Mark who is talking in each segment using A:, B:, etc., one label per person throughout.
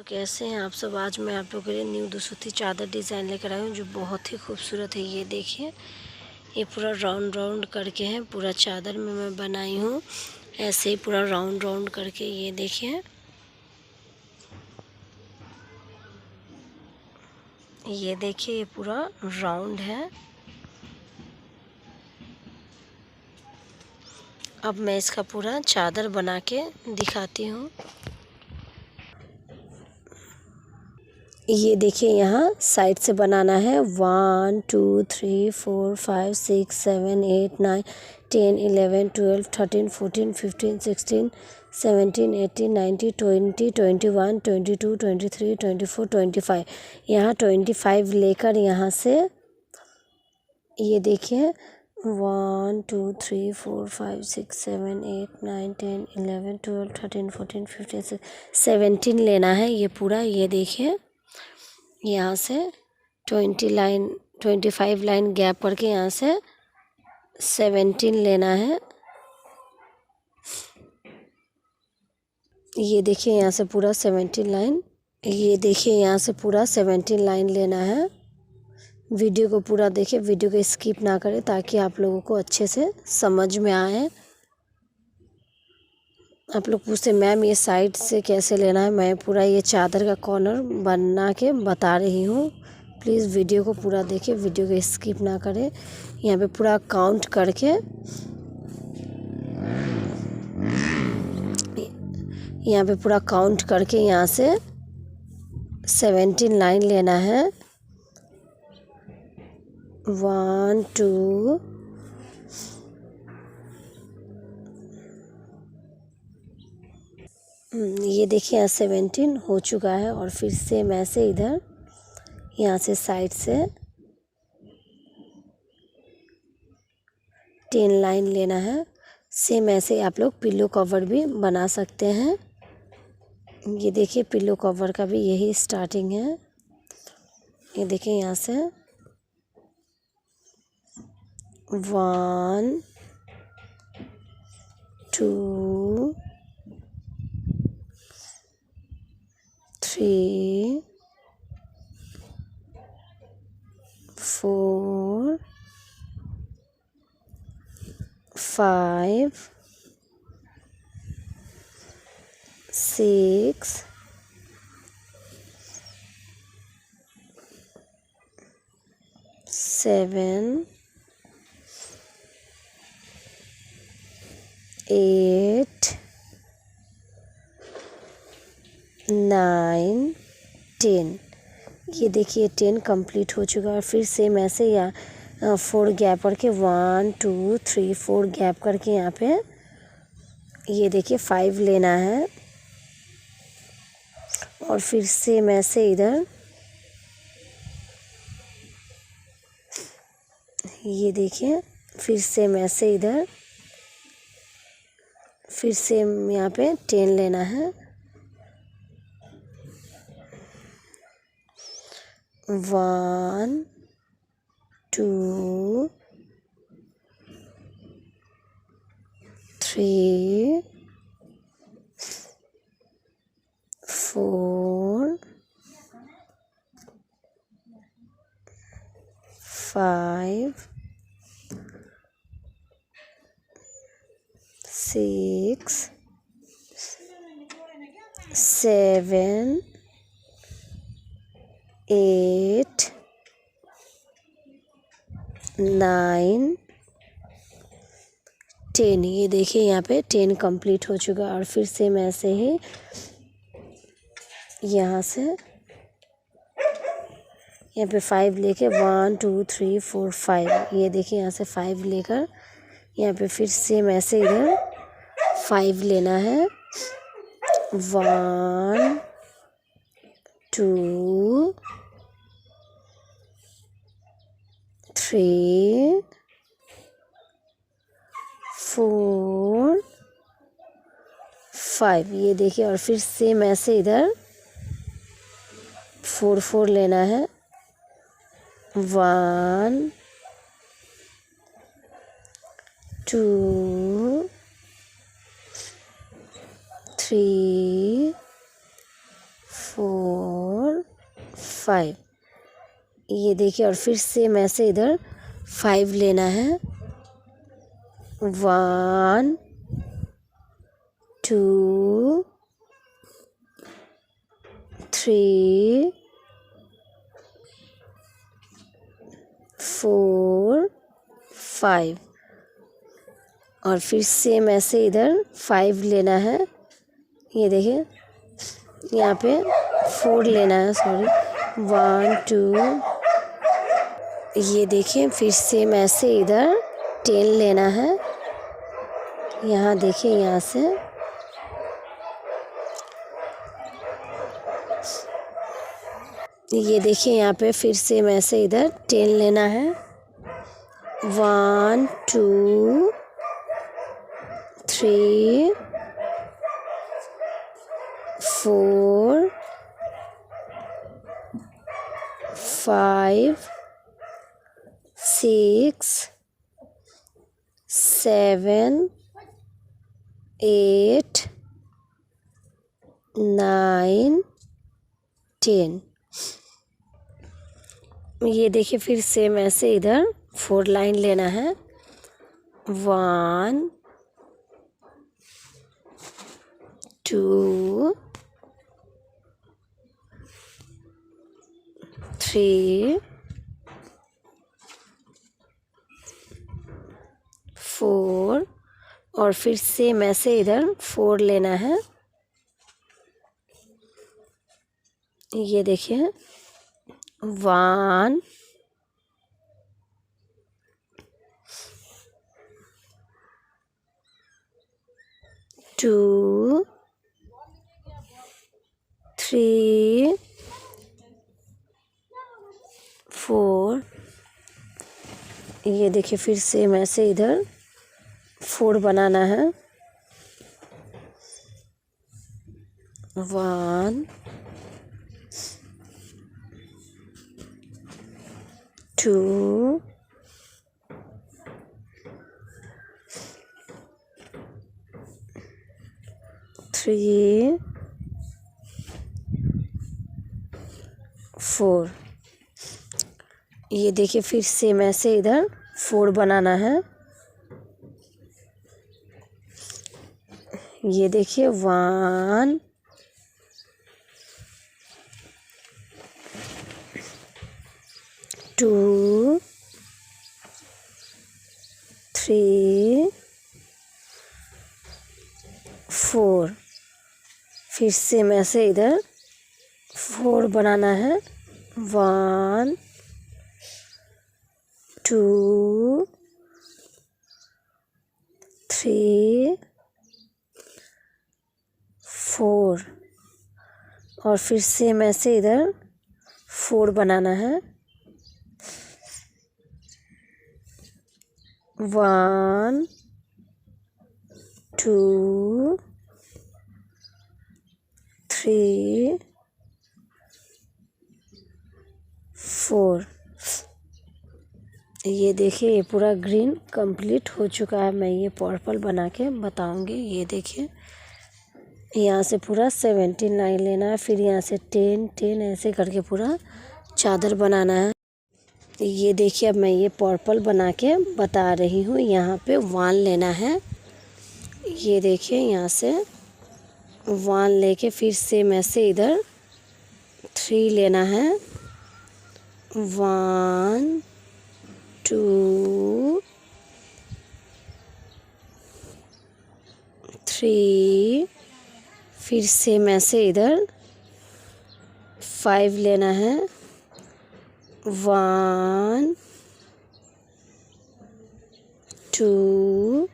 A: कैसे हैं आप सब। आज मैं आप लोगों के लिए न्यू दुसूती चादर डिज़ाइन लेकर आई हूँ जो बहुत ही खूबसूरत है। ये देखिए, ये पूरा राउंड राउंड करके है, पूरा चादर में मैं बनाई हूँ। ऐसे ही पूरा राउंड राउंड करके ये देखिए, ये पूरा राउंड है। अब मैं इसका पूरा चादर बना के दिखाती हूँ। ये देखिए, यहाँ साइड से बनाना है। 1 2 3 4 5 6 7 8 9 10 11 12 13 14 15 16 17 18 19 20 21 22 23 24 25। यहाँ 25 लेकर यहाँ से ये देखिए 1 2 3 4 5 6 7 8 9 10 11 12 13 14 15 17 लेना है ये पूरा। ये देखिए, यहाँ से 25 लाइन गैप करके यहाँ से 17 लेना है। ये देखिए, यहाँ से पूरा 17 लाइन, ये देखिए यहाँ से पूरा 17 लाइन लेना है। वीडियो को पूरा देखिए, वीडियो को स्किप ना करें ताकि आप लोगों को अच्छे से समझ में आए। आप लोग पूछते मैम ये साइड से कैसे लेना है, मैं पूरा ये चादर का कॉर्नर बना के बता रही हूँ। प्लीज़ वीडियो को पूरा देखिए, वीडियो को स्किप ना करें। यहाँ पे पूरा काउंट करके यहाँ से 17 लाइन लेना है। 1 2 ये देखिए, यहाँ 17 हो चुका है। और फिर सेम ऐसे इधर यहाँ से साइड से 10 लाइन लेना है। सेम ऐसे आप लोग पिलो कवर भी बना सकते हैं। ये देखिए, पिलो कवर का भी यही स्टार्टिंग है। ये देखिए, यहाँ से 1 2 3 4 5 6 7 8 9 10। ये देखिए, 10 कंप्लीट हो चुका है। और फिर सेम ऐसे या 4 गैप करके 1 2 3 4 गैप करके यहाँ पे ये देखिए 5 लेना है। और फिर सेम ऐसे इधर ये देखिए, फिर सेम ऐसे इधर फिर सेम यहाँ पे 10 लेना है। 1 2 3 4 5 6 7 8 9 10। ये देखिए, यहाँ पे 10 कंप्लीट हो चुका है। और फिर सेम ऐसे ही यहाँ से यहाँ पे 5 लेके 1 2 3 4 5। ये देखिए, यहाँ से 5 लेकर यहाँ पे फिर सेम ऐसे इधर 5 लेना है। 1 2 3 4 5। ये देखिए, और फिर सेम ऐसे इधर 4 4 लेना है। 1 2 3 4 5। ये देखिए, और फिर सेम ऐसे इधर 5 लेना है। 1 2 3 4 5, और फिर सेम ऐसे इधर 5 लेना है। ये देखिए, यहाँ पे 4 लेना है, सॉरी, 1 2। ये देखिए, फिर सेम ऐसे इधर 10 लेना है। यहाँ देखिए, यहाँ से ये देखिए, यहाँ पे फिर सेम ऐसे इधर 10 लेना है। 1 2 3 4 5 6 7 8 9 10। ये देखिए, फिर सेम ऐसे इधर 4 लाइन लेना है। 1 2 3 4, और फिर सेम ऐसे इधर 4 लेना है। ये देखिए, 1 2 3 4। ये देखिए, फिर सेम ऐसे इधर 4 बनाना है। 1 2 3 4। ये देखिए, फिर सेम ऐसे इधर 4 बनाना है। ये देखिए, 1 2 3 4। फिर सेम ऐसे इधर 4 बनाना है। 1 2 3 4, और फिर सेम ऐसे इधर 4 बनाना है। 1 2 3 4। ये देखिए, ये पूरा ग्रीन कंप्लीट हो चुका है। मैं ये पर्पल बना के बताऊंगी। ये देखिए, यहाँ से पूरा 17 लाइन लेना है, फिर यहाँ से 10 10 ऐसे करके पूरा चादर बनाना है। ये देखिए, अब मैं ये पर्पल बना के बता रही हूँ। यहाँ पे 1 लेना है। ये देखिए, यहाँ से 1 लेके फिर सेम ऐसे इधर 3 लेना है। 1 2 3, फिर सेम ऐसे इधर 5 लेना है। 1 2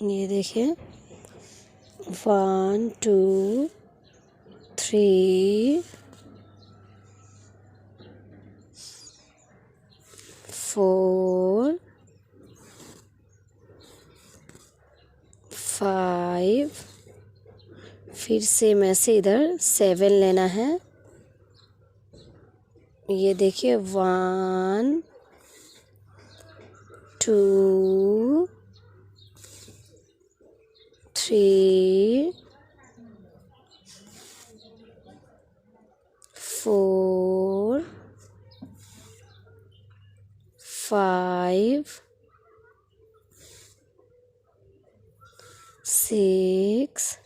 A: ये देखिए, 1 2 3 4 5, फिर सेम ऐसे इधर 7 लेना है। ये देखिए, 1 2 3 4 5 6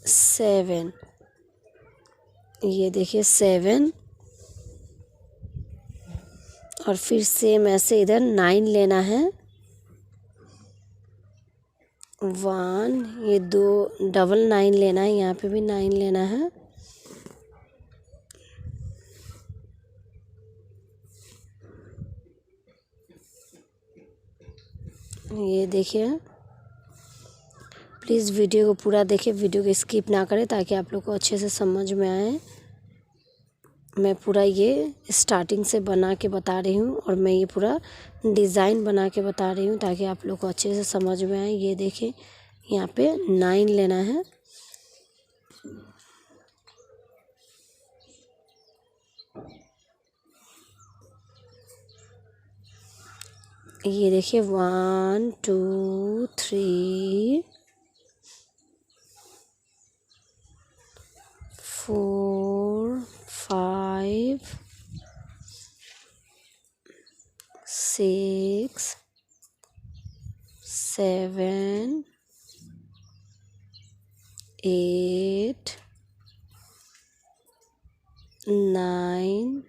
A: 7। ये देखिए 7। और फिर सेम ऐसे इधर 9 लेना है। 1, ये 2 डबल 9 लेना है, यहाँ पे भी 9 लेना है। ये देखिए, प्लीज़ वीडियो को पूरा देखिए, वीडियो को स्किप ना करें ताकि आप लोग को अच्छे से समझ में आए। मैं पूरा ये स्टार्टिंग से बना के बता रही हूँ और मैं ये पूरा डिज़ाइन बना के बता रही हूँ ताकि आप लोग को अच्छे से समझ में आए। ये देखिए, यहाँ पे 9 लेना है। ये देखिए 1 2 3 4 5 6 7 8 9।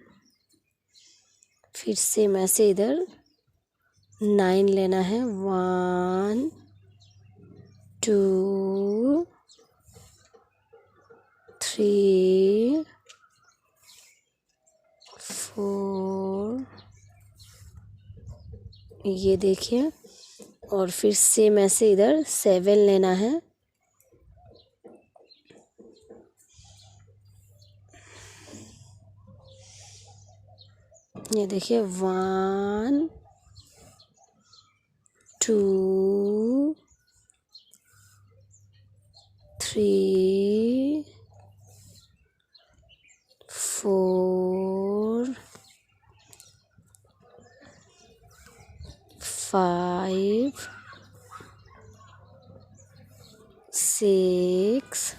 A: फिर से ऐसे इधर 9 लेना है। 1 2 3 4। ये देखिए, और फिर सेम ऐसे इधर 7 लेना है। ये देखिए 1 2 3 4 5 6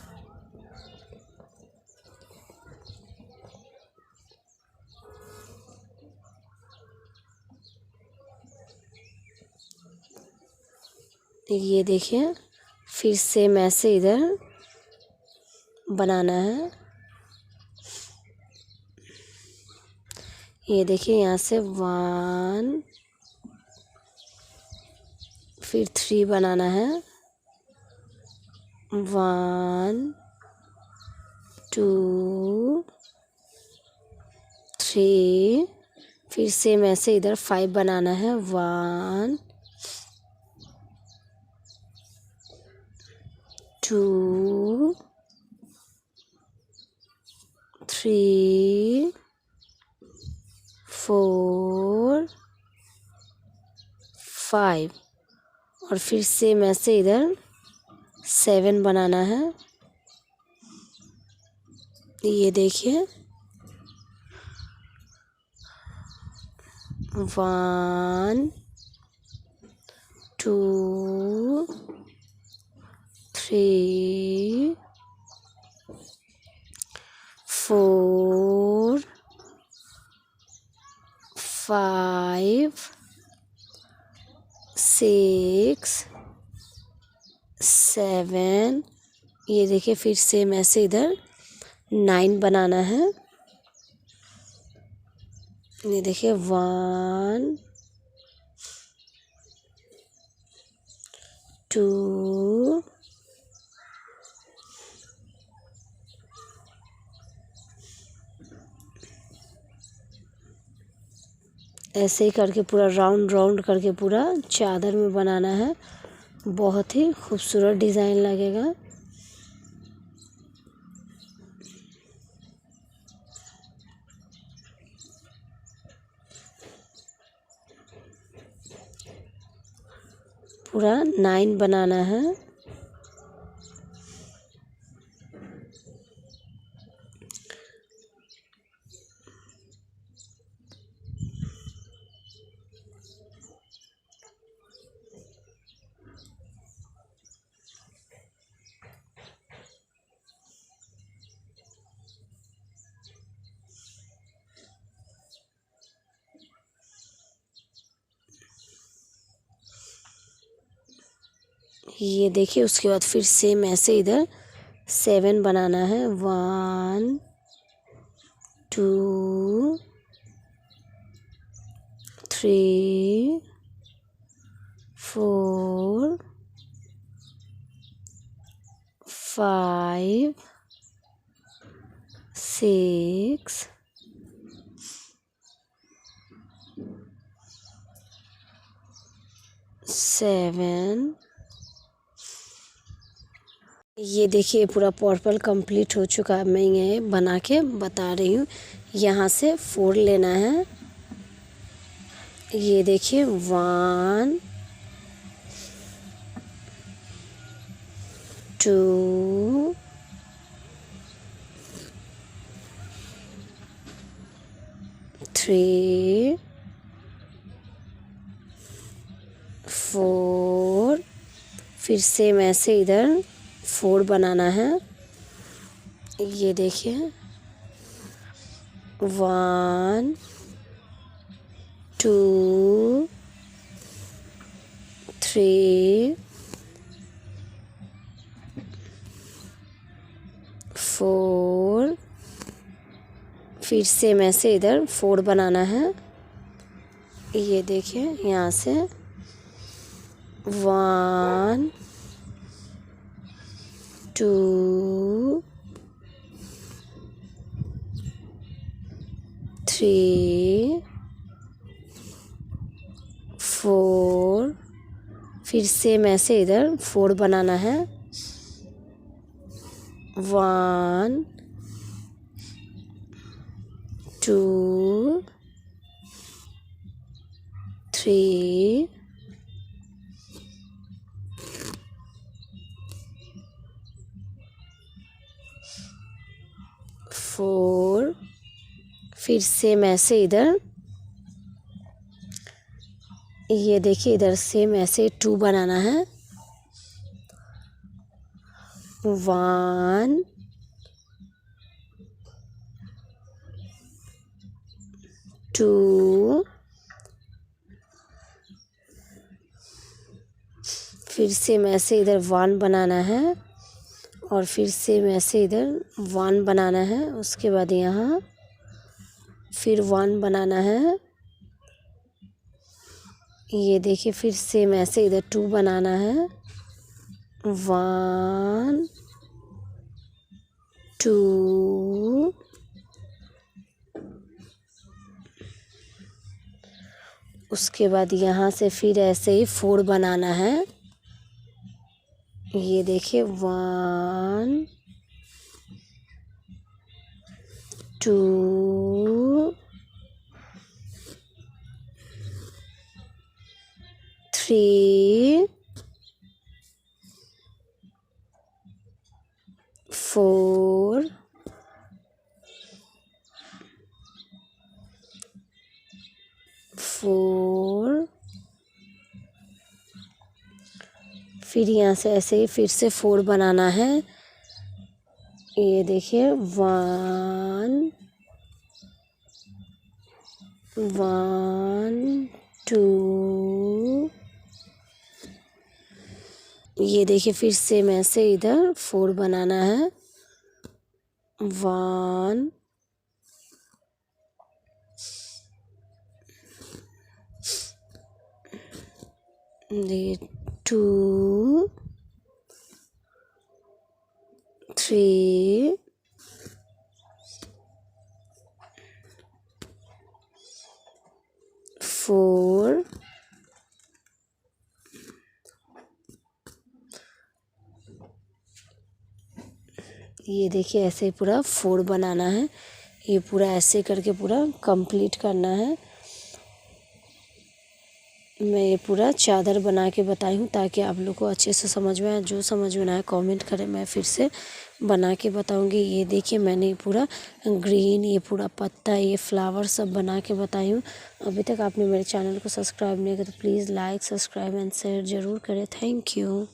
A: ये देखिए, फिर सेम ऐसे इधर बनाना है। ये देखिए, यहाँ से 1, फिर 3 बनाना है। 1 2 3। फिर सेम ऐसे इधर 5 बनाना है। 1 2 3 4 5। और फिर सेम ऐसे इधर 7 बनाना है। ये देखिए 1 2 3 4 5 6 7। ये देखिए, फिर सेम ऐसे इधर 9 बनाना है। ये देखिए 1 2 ऐसे ही करके पूरा राउंड राउंड करके पूरा चादर में बनाना है। बहुत ही खूबसूरत डिज़ाइन लगेगा। पूरा 9 बनाना है। ये देखिए उसके बाद फिर सेम ऐसे इधर 7 बनाना है। 1 2 3 4 5 6 7। ये देखिए पूरा पर्पल कंप्लीट हो चुका है। मैं ये बना के बता रही हूँ। यहाँ से 4 लेना है। ये देखिए 1 2 3 4। फिर सेम ऐसे इधर 4 बनाना है। ये देखिए 1 2 3 4। फिर सेम ऐसे इधर 4 बनाना है। ये देखिए यहाँ से 1 2 3 4। फिर सेम ऐसे इधर 4 बनाना है। 1 2 3 4। फिर सेम ऐसे इधर ये देखिए इधर सेम ऐसे 2 बनाना है। 1 2। फिर सेम ऐसे इधर 1 बनाना है और फिर सेम ऐसे इधर 1 बनाना है। उसके बाद यहाँ फिर 1 बनाना है। ये देखिए फिर सेम ऐसे इधर 2 बनाना है। 1 2। उसके बाद यहाँ से फिर ऐसे ही 4 बनाना है। ये देखिए 1 2 3 4 4। फिर यहाँ से ऐसे ही फिर से 4 बनाना है। ये देखिए 1 1 2। ये देखिए फिर सेम ऐसे इधर 4 बनाना है। 1 2 3 4। ये देखिए ऐसे पूरा 4 बनाना है। ये पूरा ऐसे करके पूरा कंप्लीट करना है। मैं ये पूरा चादर बना के बताई हूँ ताकि आप लोग को अच्छे से समझ में आए। जो समझ में ना आए कमेंट करें, मैं फिर से बना के बताऊँगी। ये देखिए मैंने ये पूरा ग्रीन, ये पूरा पत्ता, ये फ्लावर सब बना के बताई हूँ। अभी तक आपने मेरे चैनल को सब्सक्राइब नहीं किया तो please like subscribe and share ज़रूर करें। Thank you.